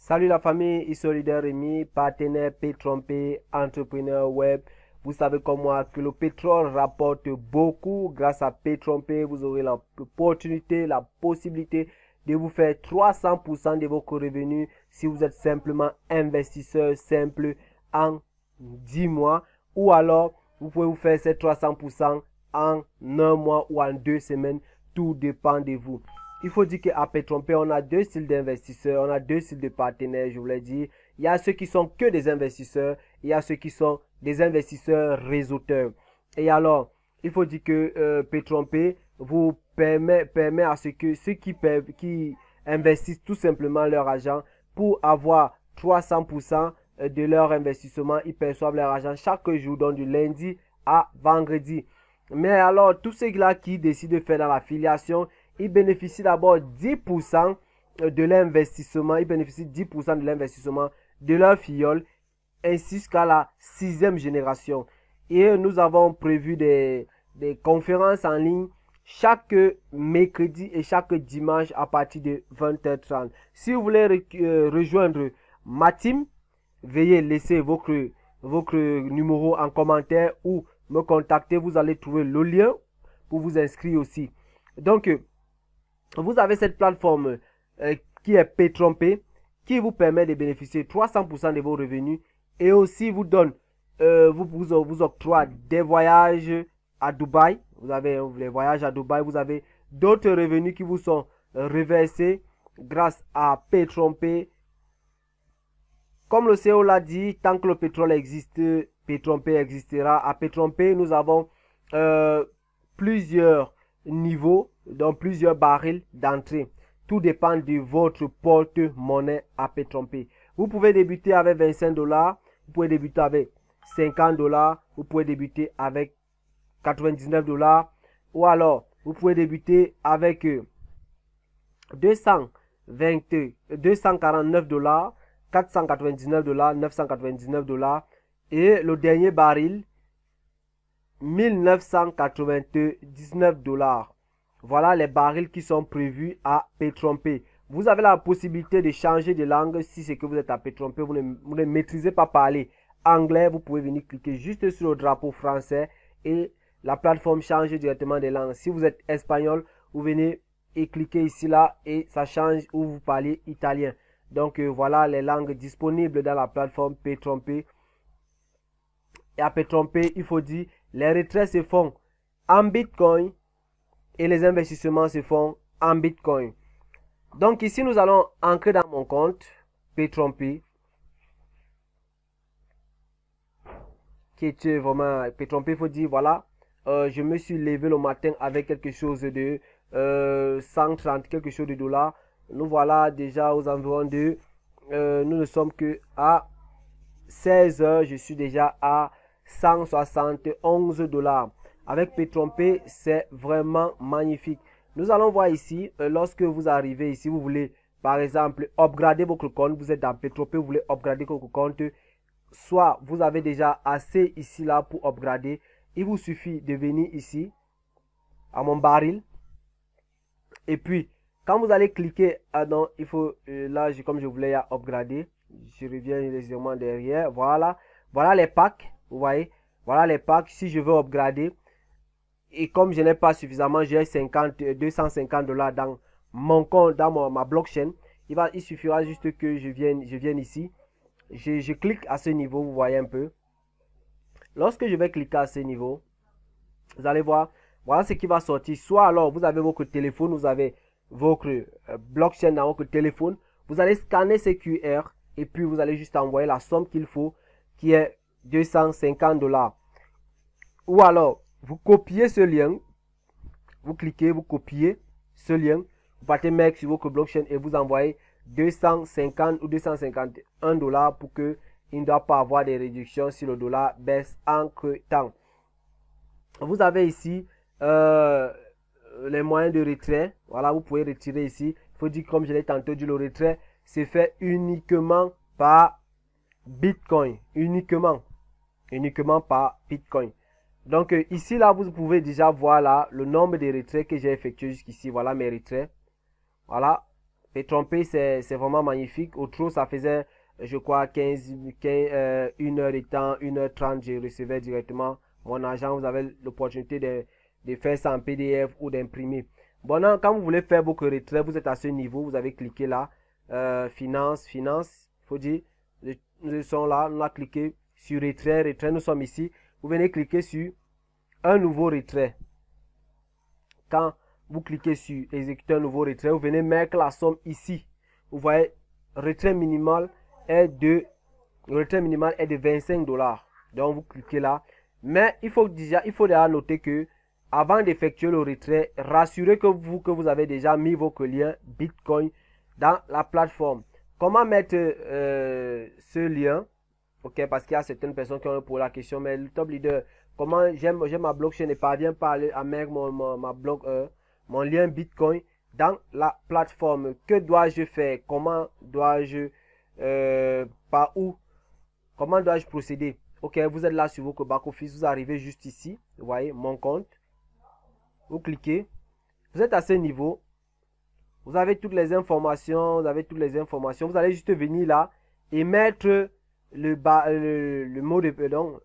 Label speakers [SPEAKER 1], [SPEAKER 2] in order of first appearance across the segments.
[SPEAKER 1] Salut la famille, ici Leader Rémi, partenaire P-Trompé, entrepreneur web. Vous savez comme moi que le pétrole rapporte beaucoup. Grâce à P-Trompé, vous aurez l'opportunité, la possibilité de vous faire 300% de vos revenus si vous êtes simplement investisseur simple en 10 mois. Ou alors, vous pouvez vous faire ces 300% en un mois ou en 2 semaines. Tout dépend de vous. Il faut dire qu'à P-Trompé, on a deux styles d'investisseurs, on a deux styles de partenaires, je vous l'ai dit. Il y a ceux qui sont que des investisseurs, il y a ceux qui sont des investisseurs réseauteurs. Et alors, il faut dire que P-Trompé vous permet à ceux qui investissent tout simplement leur argent pour avoir 300% de leur investissement. Ils perçoivent leur argent chaque jour, donc du lundi à vendredi. Mais alors, tous ceux-là qui décident de faire dans l'affiliation, ils bénéficient d'abord 10% de l'investissement. Ils bénéficient 10% de l'investissement de leur filleul ainsi qu'à la 6e génération. Et nous avons prévu des conférences en ligne chaque mercredi et chaque dimanche à partir de 20h30. Si vous voulez rejoindre ma team, veuillez laisser votre numéro en commentaire ou me contacter. Vous allez trouver le lien pour vous inscrire aussi. Donc, vous avez cette plateforme qui est P-Trompé qui vous permet de bénéficier 300% de vos revenus et aussi vous donne, vous octroie des voyages à Dubaï. Vous avez les voyages à Dubaï, vous avez d'autres revenus qui vous sont reversés grâce à P-Trompé. Comme le CEO l'a dit, tant que le pétrole existe, P-Trompé existera. À P-Trompé, nous avons plusieurs niveaux, donc plusieurs barils d'entrée. Tout dépend de votre porte-monnaie à P-Trompé. Vous pouvez débuter avec 25 $, vous pouvez débuter avec 50 $, vous pouvez débuter avec 99 $, ou alors vous pouvez débuter avec 249 $, 499 $, 999 $, et le dernier baril 1999 $. Voilà les barils qui sont prévus à P-Trompé. Vous avez la possibilité de changer de langue si c'est que vous êtes à P-Trompé. Vous ne maîtrisez pas parler anglais. Vous pouvez venir cliquer juste sur le drapeau français et la plateforme change directement de langue. Si vous êtes espagnol, vous venez et cliquez ici là et ça change ou vous parlez italien. Donc voilà les langues disponibles dans la plateforme P-Trompé. Et à P-Trompé, il faut dire, les retraits se font en Bitcoin et les investissements se font en Bitcoin. Donc ici, nous allons entrer dans mon compte P-Trompé, qui est vraiment P-Trompé. Il faut dire, voilà, je me suis levé le matin avec quelque chose de 130, quelque chose de dollars. Nous voilà déjà aux environs de, nous ne sommes que à 16 heures, je suis déjà à 171 $. Avec P-Trompé, c'est vraiment magnifique. Nous allons voir ici, lorsque vous arrivez ici, vous voulez par exemple upgrader votre compte, vous êtes dans P-Trompé, vous voulez upgrader votre compte, soit vous avez déjà assez ici là pour upgrader, il vous suffit de venir ici à mon baril et puis quand vous allez cliquer, non, il faut, là comme je voulais upgrader, je reviens légèrement derrière, voilà les packs, vous voyez, voilà les packs. Si je veux upgrader et comme je n'ai pas suffisamment, j'ai 250 $ dans mon compte, dans ma blockchain, il suffira juste que je vienne ici, je clique à ce niveau, vous voyez un peu. Lorsque je vais cliquer à ce niveau, vous allez voir, voilà ce qui va sortir. Soit alors vous avez votre téléphone, vous avez votre blockchain dans votre téléphone, vous allez scanner ce QR et puis vous allez juste envoyer la somme qu'il faut, qui est 250 $. Ou alors vous copiez ce lien, vous cliquez, vous copiez ce lien, vous partez mettre sur votre blockchain et vous envoyez 250 ou 251 $ pour que il ne doit pas avoir des réductions si le dollar baisse entre temps. Vous avez ici les moyens de retrait. Voilà, vous pouvez retirer ici. Il faut dire, comme je l'ai tantôt dit, le retrait c'est fait uniquement par Bitcoin. Uniquement par Bitcoin. Donc ici là, vous pouvez déjà voir là le nombre de retraits que j'ai effectué jusqu'ici. Voilà mes retraits. Voilà. Pétrompé, c'est vraiment magnifique. Au trop, ça faisait, je crois, 1 heure de temps, 1h30, je recevais directement mon argent. Vous avez l'opportunité de faire ça en PDF ou d'imprimer. Bon, non, quand vous voulez faire vos retraits, vous êtes à ce niveau, vous avez cliqué là, finance, il faut dire, nous sommes là, on a cliqué sur retrait, nous sommes ici. Vous venez cliquer sur un nouveau retrait. Quand vous cliquez sur exécuter un nouveau retrait, vous venez mettre la somme ici. Vous voyez, retrait minimal est de 25 $. Donc vous cliquez là. Mais il faut déjà noter que avant d'effectuer le retrait, rassurez que vous avez déjà mis vos liens Bitcoin dans la plateforme. Comment mettre ce lien? Ok, parce qu'il y a certaines personnes qui ont posé la question, mais le top leader, comment j'ai ma blockchain et parvient pas à mettre mon lien Bitcoin dans la plateforme. Que dois-je faire? Comment dois-je comment dois-je procéder? Ok, vous êtes là sur votre back office, vous arrivez juste ici, vous voyez mon compte. Vous cliquez, vous êtes à ce niveau, vous avez toutes les informations, vous allez juste venir là et mettre le mot de pardon,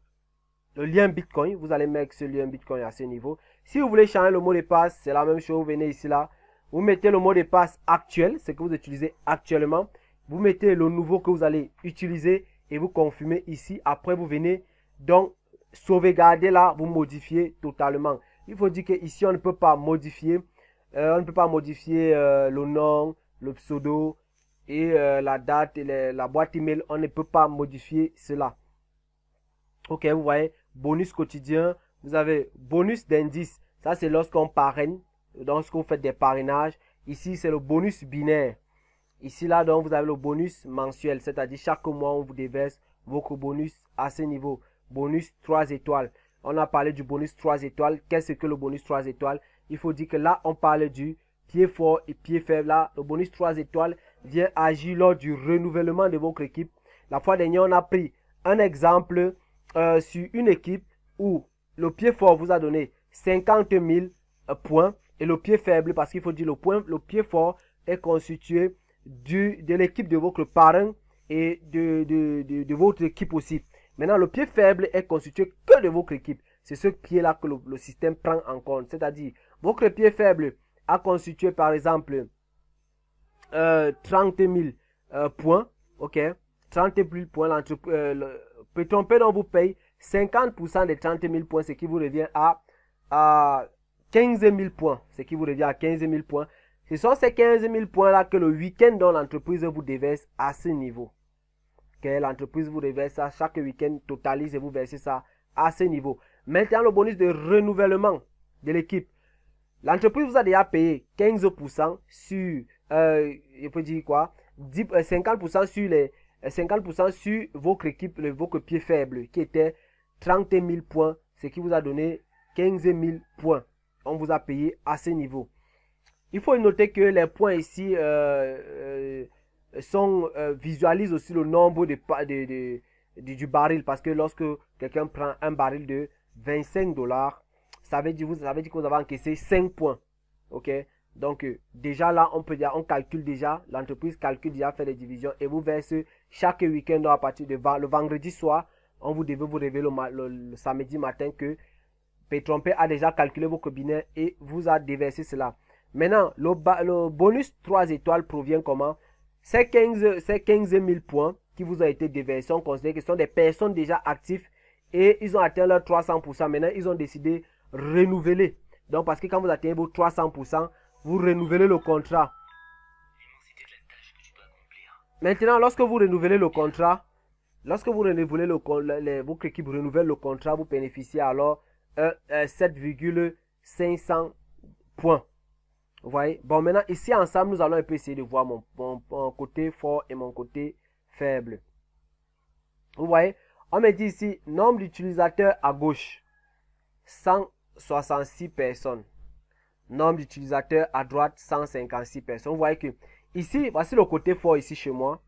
[SPEAKER 1] le lien Bitcoin. Vous allez mettre ce lien Bitcoin à ce niveau. Si vous voulez changer le mot de passe, c'est la même chose. Vous venez ici là, vous mettez le mot de passe actuel, ce que vous utilisez actuellement. Vous mettez le nouveau que vous allez utiliser et vous confirmez ici. Après, vous venez donc sauvegarder là, vous modifiez totalement. Il faut dire que ici on ne peut pas modifier, le nom, le pseudo et la date et la boîte email. On ne peut pas modifier cela. Ok, vous voyez, bonus quotidien. Vous avez bonus d'indice. Ça, c'est lorsqu'on parraine, lorsqu'on fait des parrainages. Ici, c'est le bonus binaire. Ici, là, donc, vous avez le bonus mensuel. C'est-à-dire, chaque mois, on vous déverse votre bonus à ce niveau. Bonus 3 étoiles. On a parlé du bonus 3 étoiles. Qu'est-ce que le bonus 3 étoiles? Il faut dire que là, on parle du pied fort et pied faible. Là, le bonus 3 étoiles vient agir lors du renouvellement de votre équipe. La fois dernière, on a pris un exemple sur une équipe où le pied fort vous a donné 50 000 points et le pied faible, parce qu'il faut dire le pied fort est constitué de l'équipe de votre parrain et de votre équipe aussi. Maintenant, le pied faible est constitué que de votre équipe. C'est ce pied-là que le système prend en compte. C'est-à-dire, votre pied faible a constitué par exemple 30 000 points. Ok, 30 000 points. Pétrompé dont vous paye 50% des 30 000 points, ce qui vous revient à 15 000 points. Ce qui vous revient à 15 000 points. Ce sont ces 15 000 points-là que le week-end dans l'entreprise vous déverse à ce niveau. Okay, l'entreprise vous déverse ça chaque week-end, totalise et vous versez ça à ce niveau. Maintenant, le bonus de renouvellement de l'équipe. L'entreprise vous a déjà payé 15% sur, il faut dire quoi, 50% sur les 50% sur votre équipe, votre pied faible, qui était 30 000 points, ce qui vous a donné 15 000 points. On vous a payé à ce niveau. Il faut noter que les points ici visualisent aussi le nombre du baril, parce que lorsque quelqu'un prend un baril de 25 $, ça veut dire que vous avez encaissé 5 points. Ok, donc déjà là on calcule déjà, l'entreprise calcule déjà, fait des divisions et vous verse chaque week-end à partir de le vendredi soir. On vous devez vous réveiller le samedi matin que Pétrompé a déjà calculé votre binaire et vous a déversé cela. Maintenant, le bonus 3 étoiles provient comment? Ces 15 000 points qui vous ont été déversés, on considère que ce sont des personnes déjà actives et ils ont atteint leur 300%. Maintenant, ils ont décidé de renouveler. Donc, parce que quand vous atteignez vos 300%, vous renouvelez le contrat. Maintenant, lorsque vous renouvelez le contrat, votre équipe renouvelle le contrat, vous bénéficiez alors 7,500 points. Vous voyez? Bon, maintenant, ici, ensemble, nous allons un peu essayer de voir mon côté fort et mon côté faible. Vous voyez? On me dit ici, nombre d'utilisateurs à gauche, 166 personnes. Nombre d'utilisateurs à droite, 156 personnes. Vous voyez que ici, voici le côté fort ici chez moi.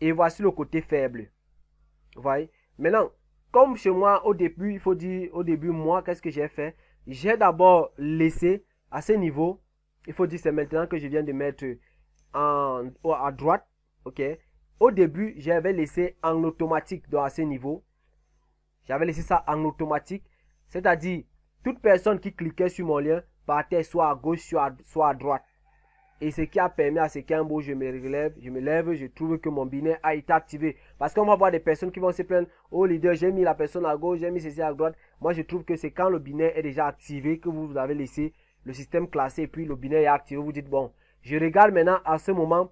[SPEAKER 1] Et voici le côté faible. Vous voyez? Maintenant, comme chez moi, au début, il faut dire, moi, qu'est-ce que j'ai fait? J'ai d'abord laissé à ce niveau. Il faut dire, c'est maintenant que je viens de mettre à droite. Ok. Au début, j'avais laissé en automatique dans ce niveau. J'avais laissé ça en automatique. C'est-à-dire, toute personne qui cliquait sur mon lien partait soit à gauche, soit à droite. Et ce qui a permis à ce qu'un beau je me lève, je trouve que mon binaire a été activé. Parce qu'on va voir des personnes qui vont se plaindre, oh leader, j'ai mis la personne à gauche, j'ai mis ceci à droite. Moi, je trouve que c'est quand le binaire est déjà activé que vous avez laissé le système classé et puis le binaire est activé. Vous dites, bon, je regarde maintenant à ce moment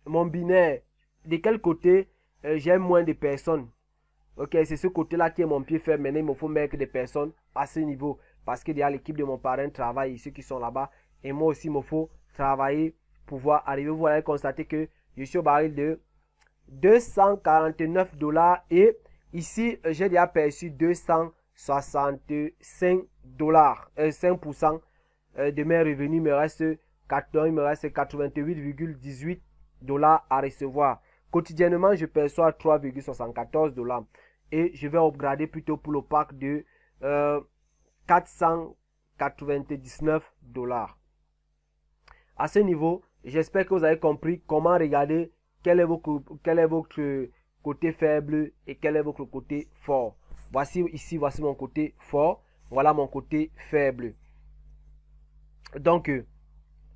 [SPEAKER 1] mon binaire, de quel côté j'ai moins de personnes. Ok, c'est ce côté-là qui est mon pied faible. Maintenant, il me faut mettre des personnes à ce niveau. Parce qu'il y a l'équipe de mon parrain travaille, ceux qui sont là-bas. Et moi aussi, il me faut travailler pour pouvoir arriver. Vous allez constater que je suis au baril de 249 $. Et ici, j'ai déjà perçu 265 $. 5% de mes revenus. Il me reste 88,18 $ à recevoir. Quotidiennement, je perçois 3,74 $. Et je vais upgrader plutôt pour le pack de 499 $. À ce niveau, j'espère que vous avez compris comment regarder quel est votre côté faible et quel est votre côté fort. Voici ici, voici mon côté fort. Voilà mon côté faible. Donc,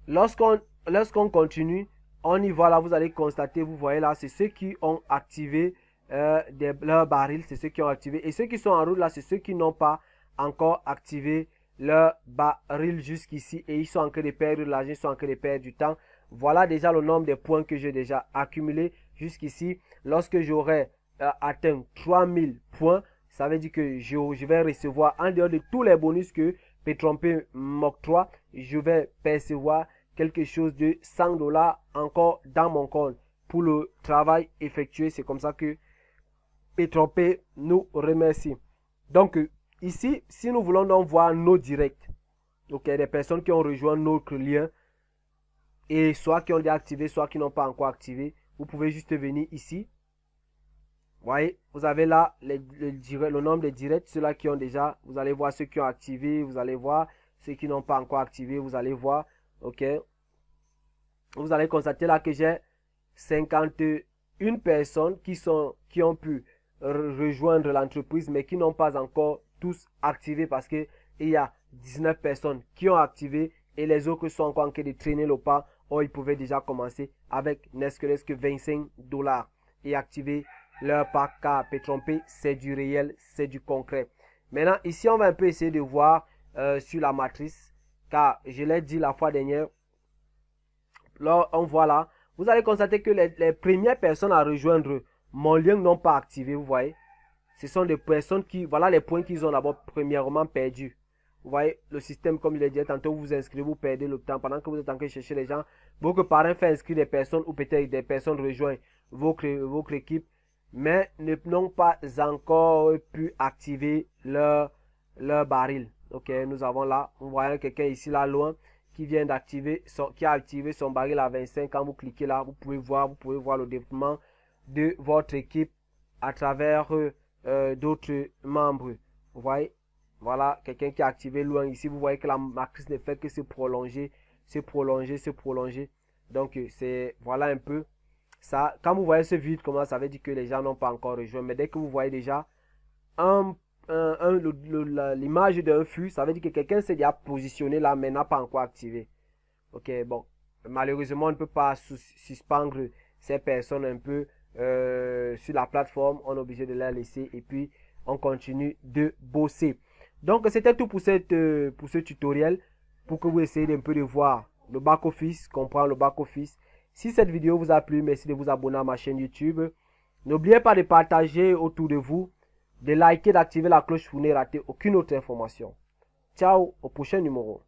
[SPEAKER 1] lorsqu'on continue, on y va là, vous allez constater, vous voyez là, c'est ceux qui ont activé leur baril, c'est ceux qui ont activé. Et ceux qui sont en route là, c'est ceux qui n'ont pas encore activé leur baril jusqu'ici. Et ils sont en train de perdre de l'argent, ils sont en train de perdre du temps. Voilà déjà le nombre de points que j'ai déjà accumulé jusqu'ici. Lorsque j'aurai atteint 3000 points, ça veut dire que je vais recevoir, en dehors de tous les bonus que P-Trompé m'octroie, je vais percevoir quelque chose de 100 $ encore dans mon compte pour le travail effectué. C'est comme ça que P-Trompé nous remercie. Donc ici, si nous voulons donc voir nos directs, donc des personnes qui ont rejoint notre lien et soit qui ont déactivé, soit qui n'ont pas encore activé, vous pouvez juste venir ici. Vous voyez, vous avez là le nombre de directs, ceux-là qui ont déjà, vous allez voir ceux qui ont activé, vous allez voir ceux qui n'ont pas encore activé, vous allez voir, ok. Vous allez constater là que j'ai 51 personnes qui ont pu rejoindre l'entreprise, mais qui n'ont pas encore tous activé parce que il y a 19 personnes qui ont activé et les autres sont encore en train de traîner le pas. Or, ils pouvaient déjà commencer avec ne serait-ce que 25 $ et activer leur pack car P-Trompé, c'est du réel, c'est du concret. Maintenant, ici, on va un peu essayer de voir sur la matrice car je l'ai dit la fois dernière. Là, on voit là, vous allez constater que les premières personnes à rejoindre mon lien n'ont pas activé, vous voyez. Ce sont des personnes qui, voilà les points qu'ils ont d'abord premièrement perdus. Vous voyez, le système, comme je l'ai dit, tantôt vous vous inscrivez, vous perdez le temps. Pendant que vous êtes en train de chercher les gens, votre parrain fait inscrire des personnes ou peut-être des personnes rejoignent votre équipe, mais n'ont pas encore pu activer leur baril. Ok, nous avons là, vous voyez quelqu'un ici, là, loin, qui vient d'activer, qui a activé son baril à 25. Quand vous cliquez là, vous pouvez voir le développement de votre équipe à travers d'autres membres. Vous voyez, voilà quelqu'un qui a activé loin ici. Vous voyez que la matrice ne fait que se prolonger, se prolonger, se prolonger. Donc c'est voilà un peu ça. Quand vous voyez ce vide, comment ça veut dire que les gens n'ont pas encore rejoint. Mais dès que vous voyez déjà l'image d'un flux, ça veut dire que quelqu'un s'est déjà positionné là mais n'a pas encore activé. Ok, bon, malheureusement on ne peut pas suspendre ces personnes un peu sur la plateforme. On est obligé de les laisser et puis on continue de bosser. Donc c'était tout pour ce tutoriel, pour que vous essayez un peu de voir le back office, comprendre le back office. Si cette vidéo vous a plu, merci de vous abonner à ma chaîne YouTube. N'oubliez pas de partager autour de vous, de liker, d'activer la cloche pour ne rater aucune autre information. Ciao, au prochain numéro.